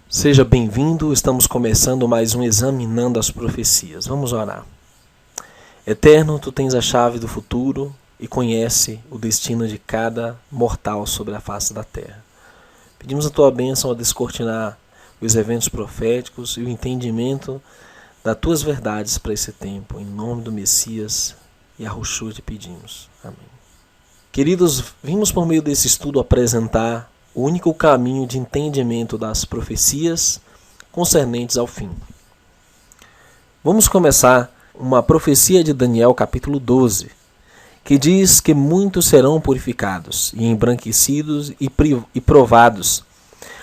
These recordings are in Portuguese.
Seja bem-vindo, estamos começando mais um Examinando as Profecias. Vamos orar. Eterno, Tu tens a chave do futuro e conhece o destino de cada mortal sobre a face da terra. Pedimos a Tua bênção a descortinar os eventos proféticos e o entendimento das Tuas verdades para esse tempo. Em nome do Messias e Yahushua te pedimos. Amém. Queridos, vimos por meio desse estudo apresentar o único caminho de entendimento das profecias concernentes ao fim. Vamos começar uma profecia de Daniel capítulo 12, que diz que muitos serão purificados e embranquecidos e provados,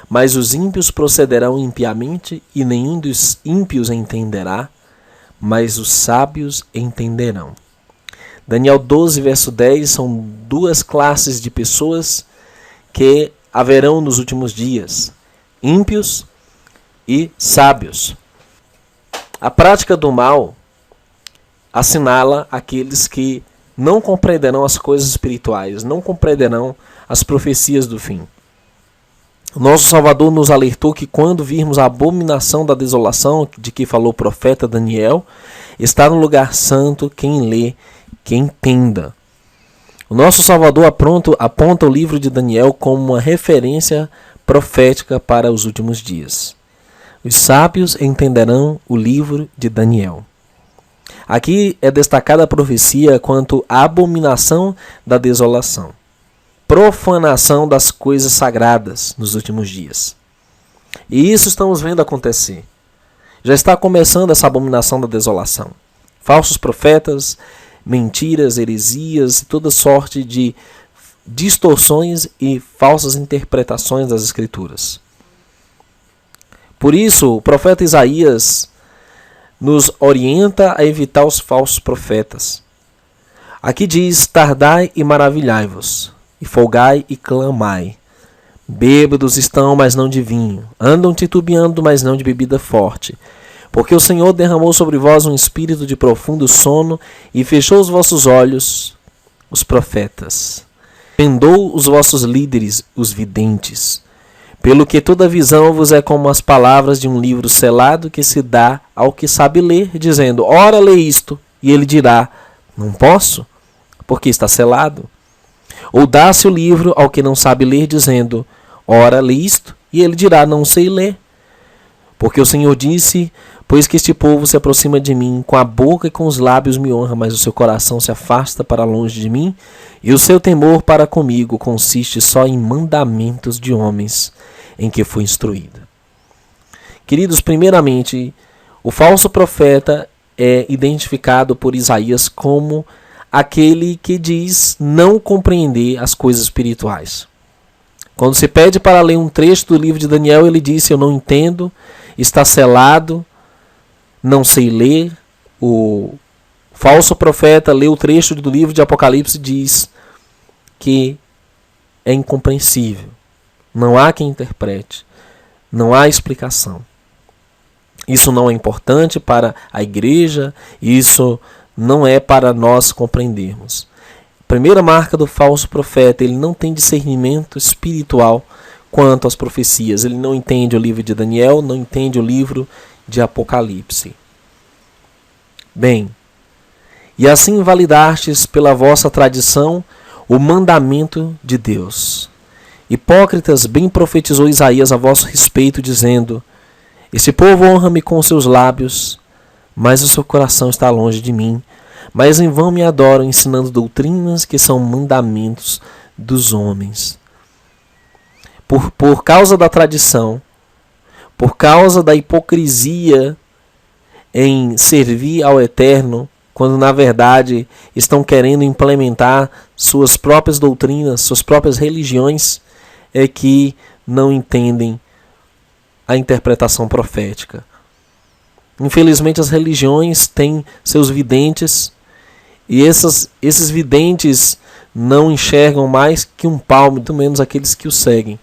mas os ímpios procederão impiamente e nenhum dos ímpios entenderá, mas os sábios entenderão. Daniel 12, verso 10, são duas classes de pessoas que haverão nos últimos dias, ímpios e sábios. A prática do mal assinala aqueles que não compreenderão as coisas espirituais, não compreenderão as profecias do fim. O nosso Salvador nos alertou que quando virmos a abominação da desolação, de que falou o profeta Daniel, está no lugar santo quem lê, quem entenda. O nosso Salvador aponta o livro de Daniel como uma referência profética para os últimos dias. Os sábios entenderão o livro de Daniel. Aqui é destacada a profecia quanto à abominação da desolação, profanação das coisas sagradas nos últimos dias. E isso estamos vendo acontecer. Já está começando essa abominação da desolação. Falsos profetas, mentiras, heresias e toda sorte de distorções e falsas interpretações das Escrituras. Por isso, o profeta Isaías nos orienta a evitar os falsos profetas. Aqui diz: tardai e maravilhai-vos, e folgai e clamai. Bêbados estão, mas não de vinho, andam titubeando, mas não de bebida forte. Porque o Senhor derramou sobre vós um espírito de profundo sono e fechou os vossos olhos, os profetas. Vendou os vossos líderes, os videntes. Pelo que toda visão vos é como as palavras de um livro selado que se dá ao que sabe ler, dizendo: ora, lê isto. E ele dirá: não posso, porque está selado. Ou dá-se o livro ao que não sabe ler, dizendo: ora, lê isto. E ele dirá: não sei ler. Porque o Senhor disse: pois que este povo se aproxima de mim, com a boca e com os lábios me honra, mas o seu coração se afasta para longe de mim, e o seu temor para comigo consiste só em mandamentos de homens em que foi instruído. Queridos, primeiramente, o falso profeta é identificado por Isaías como aquele que diz não compreender as coisas espirituais. Quando se pede para ler um trecho do livro de Daniel, ele disse: eu não entendo, está selado, não sei ler. O falso profeta lê o trecho do livro de Apocalipse e diz que é incompreensível. Não há quem interprete. Não há explicação. Isso não é importante para a igreja. Isso não é para nós compreendermos. Primeira marca do falso profeta: ele não tem discernimento espiritual quanto às profecias. Ele não entende o livro de Daniel, não entende o livro de Apocalipse. Bem, e assim invalidastes pela vossa tradição o mandamento de Deus. Hipócritas, bem profetizou Isaías a vosso respeito, dizendo: este povo honra-me com seus lábios, mas o seu coração está longe de mim. Mas em vão me adoram, ensinando doutrinas que são mandamentos dos homens. Por causa da tradição, por causa da hipocrisia em servir ao Eterno, quando na verdade estão querendo implementar suas próprias doutrinas, suas próprias religiões, é que não entendem a interpretação profética. Infelizmente as religiões têm seus videntes, e esses videntes não enxergam mais que um palmo, muito menos aqueles que o seguem.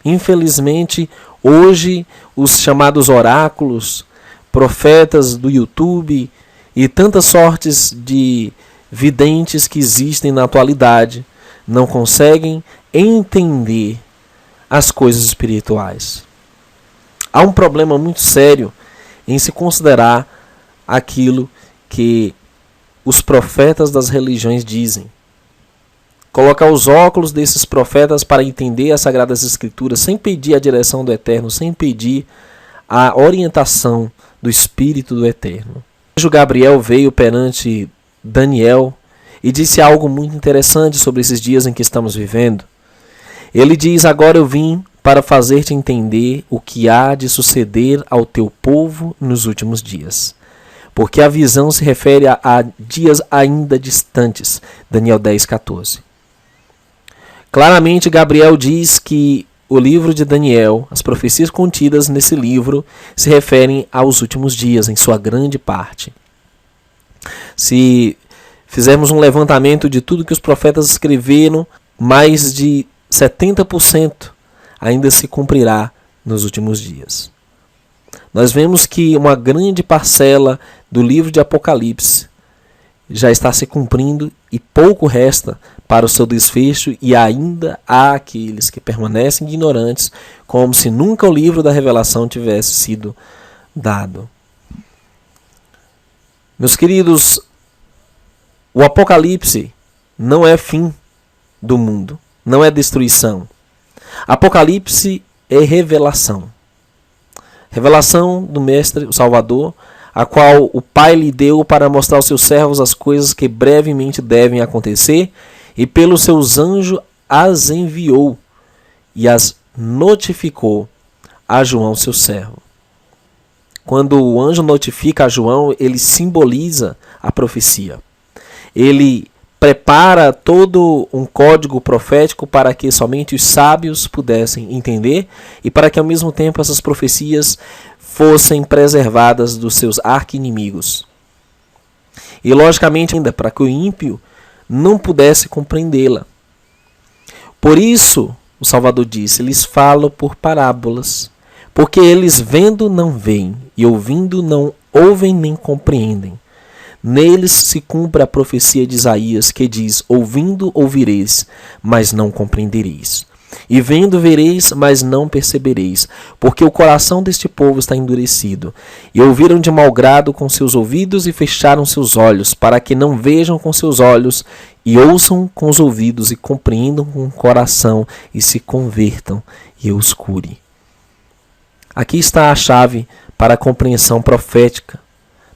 Infelizmente, hoje, os chamados oráculos, profetas do YouTube e tantas sortes de videntes que existem na atualidade não conseguem entender as coisas espirituais. Há um problema muito sério em se considerar aquilo que os profetas das religiões dizem. Colocar os óculos desses profetas para entender as Sagradas Escrituras sem pedir a direção do Eterno, sem pedir a orientação do Espírito do Eterno. O anjo Gabriel veio perante Daniel e disse algo muito interessante sobre esses dias em que estamos vivendo. Ele diz: agora eu vim para fazer-te entender o que há de suceder ao teu povo nos últimos dias. Porque a visão se refere a dias ainda distantes. Daniel 10:14. Claramente, Gabriel diz que o livro de Daniel, as profecias contidas nesse livro, se referem aos últimos dias, em sua grande parte. Se fizermos um levantamento de tudo que os profetas escreveram, mais de 70% ainda se cumprirá nos últimos dias. Nós vemos que uma grande parcela do livro de Apocalipse já está se cumprindo e pouco resta para o seu desfecho, e ainda há aqueles que permanecem ignorantes, como se nunca o livro da revelação tivesse sido dado. Meus queridos, o Apocalipse não é fim do mundo, não é destruição. Apocalipse é revelação. Revelação do Mestre, o Salvador, a qual o Pai lhe deu para mostrar aos seus servos as coisas que brevemente devem acontecer, e pelos seus anjos as enviou e as notificou a João, seu servo. Quando o anjo notifica a João, ele simboliza a profecia. Ele prepara todo um código profético para que somente os sábios pudessem entender e para que ao mesmo tempo essas profecias fossem preservadas dos seus arqui-inimigos. E logicamente ainda para que o ímpio não pudesse compreendê-la. Por isso, o Salvador disse: lhes falo por parábolas, porque eles vendo não veem, e ouvindo não ouvem nem compreendem. Neles se cumpre a profecia de Isaías, que diz: ouvindo ouvireis, mas não compreendereis. E vendo vereis, mas não percebereis, porque o coração deste povo está endurecido. E ouviram de mau grado com seus ouvidos e fecharam seus olhos, para que não vejam com seus olhos, e ouçam com os ouvidos, e compreendam com o coração, e se convertam, e eu os cure. Aqui está a chave para a compreensão profética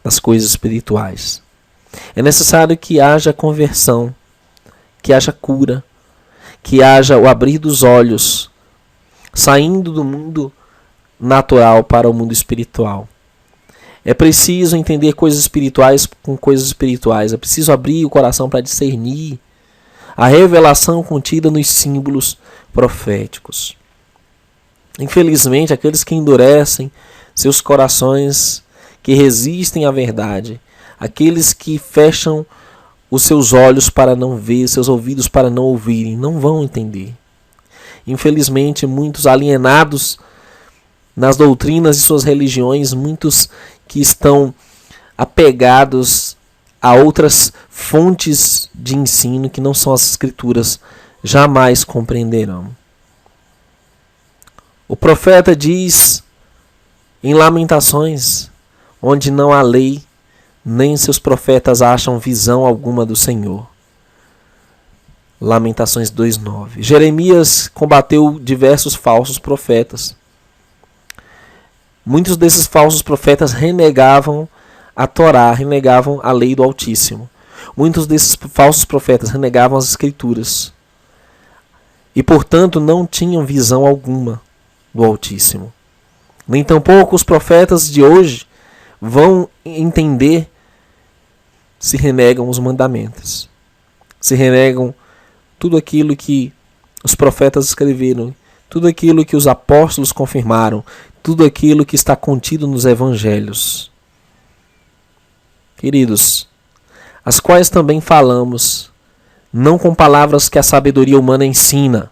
das coisas espirituais. É necessário que haja conversão, que haja cura, que haja o abrir dos olhos, saindo do mundo natural para o mundo espiritual. É preciso entender coisas espirituais com coisas espirituais. É preciso abrir o coração para discernir a revelação contida nos símbolos proféticos. Infelizmente, aqueles que endurecem seus corações, que resistem à verdade, aqueles que fecham os seus olhos para não ver, seus ouvidos para não ouvirem, não vão entender. Infelizmente, muitos alienados nas doutrinas de suas religiões, muitos que estão apegados a outras fontes de ensino que não são as Escrituras, jamais compreenderão. O profeta diz em Lamentações: onde não há lei, nem seus profetas acham visão alguma do Senhor. Lamentações 2:9. Jeremias combateu diversos falsos profetas. Muitos desses falsos profetas renegavam a Torá, renegavam a lei do Altíssimo. Muitos desses falsos profetas renegavam as Escrituras. E, portanto, não tinham visão alguma do Altíssimo. Nem tampouco os profetas de hoje vão entender se renegam os mandamentos, se renegam tudo aquilo que os profetas escreveram, tudo aquilo que os apóstolos confirmaram, tudo aquilo que está contido nos evangelhos. Queridos, as quais também falamos, não com palavras que a sabedoria humana ensina,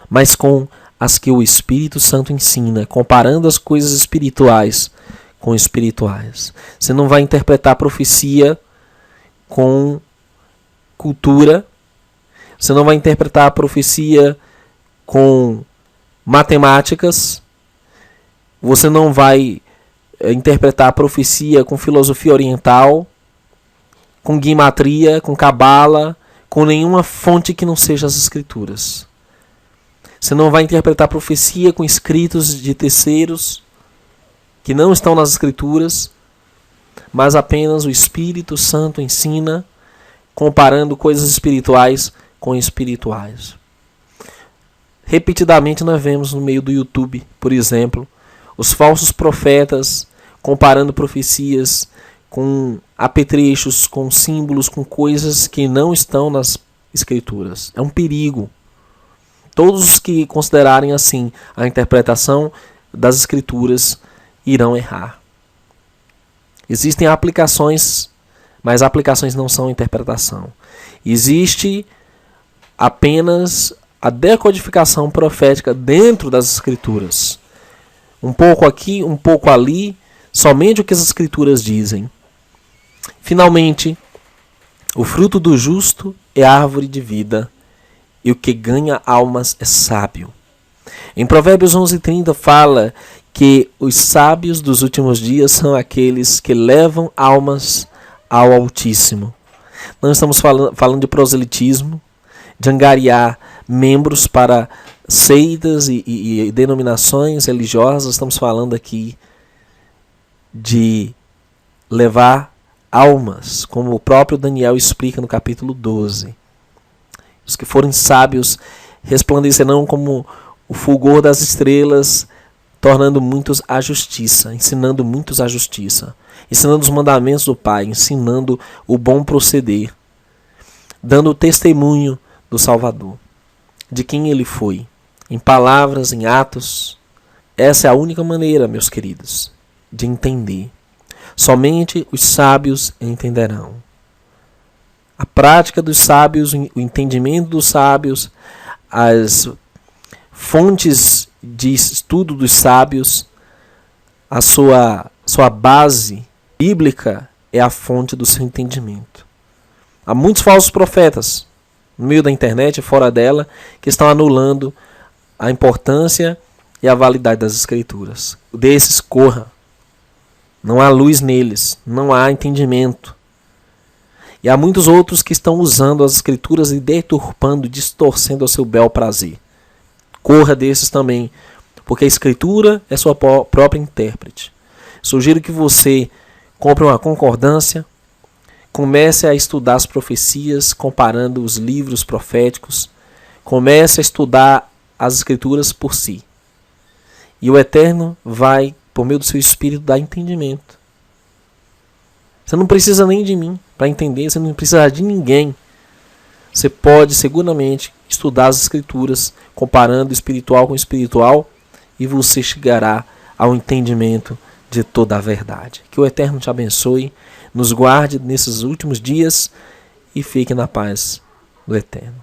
mas com as que o Espírito Santo ensina, comparando as coisas espirituais com espirituais. Você não vai interpretar a profecia com cultura, você não vai interpretar a profecia com matemáticas, Você não vai interpretar a profecia com filosofia oriental, com guimatria, com cabala, com nenhuma fonte que não seja as escrituras. Você não vai interpretar a profecia com escritos de terceiros que não estão nas escrituras, mas apenas o Espírito Santo ensina, comparando coisas espirituais com espirituais. Repetidamente nós vemos no meio do YouTube, por exemplo, os falsos profetas comparando profecias com apetrechos, com símbolos, com coisas que não estão nas escrituras. É um perigo. Todos os que considerarem assim a interpretação das escrituras irão errar. Existem aplicações, mas aplicações não são interpretação. Existe apenas a decodificação profética dentro das escrituras. Um pouco aqui, um pouco ali, somente o que as escrituras dizem. Finalmente, o fruto do justo é árvore de vida, e o que ganha almas é sábio. Em Provérbios 11:30 fala que os sábios dos últimos dias são aqueles que levam almas ao Altíssimo. Não estamos falando de proselitismo, de angariar membros para seitas e denominações religiosas. Estamos falando aqui de levar almas, como o próprio Daniel explica no capítulo 12. Os que forem sábios resplandecerão como o fulgor das estrelas, tornando muitos à justiça, ensinando muitos à justiça, ensinando os mandamentos do Pai, ensinando o bom proceder, dando o testemunho do Salvador, de quem ele foi, em palavras, em atos. Essa é a única maneira, meus queridos, de entender. Somente os sábios entenderão. A prática dos sábios, o entendimento dos sábios, as fontes de estudo dos sábios, a sua base bíblica é a fonte do seu entendimento. Há muitos falsos profetas no meio da internet e fora dela que estão anulando a importância e a validade das escrituras. Desses corra. Não há luz neles, não há entendimento. E há muitos outros que estão usando as escrituras e deturpando, distorcendo ao seu bel prazer. Corra desses também, porque a escritura é sua própria intérprete. Sugiro que você compre uma concordância, comece a estudar as profecias, comparando os livros proféticos, comece a estudar as escrituras por si. E o Eterno vai, por meio do seu Espírito, dar entendimento. Você não precisa nem de mim para entender, você não precisa de ninguém. Você pode seguramente estudar as escrituras, comparando espiritual com espiritual, e você chegará ao entendimento de toda a verdade. Que o Eterno te abençoe, nos guarde nesses últimos dias e fique na paz do Eterno.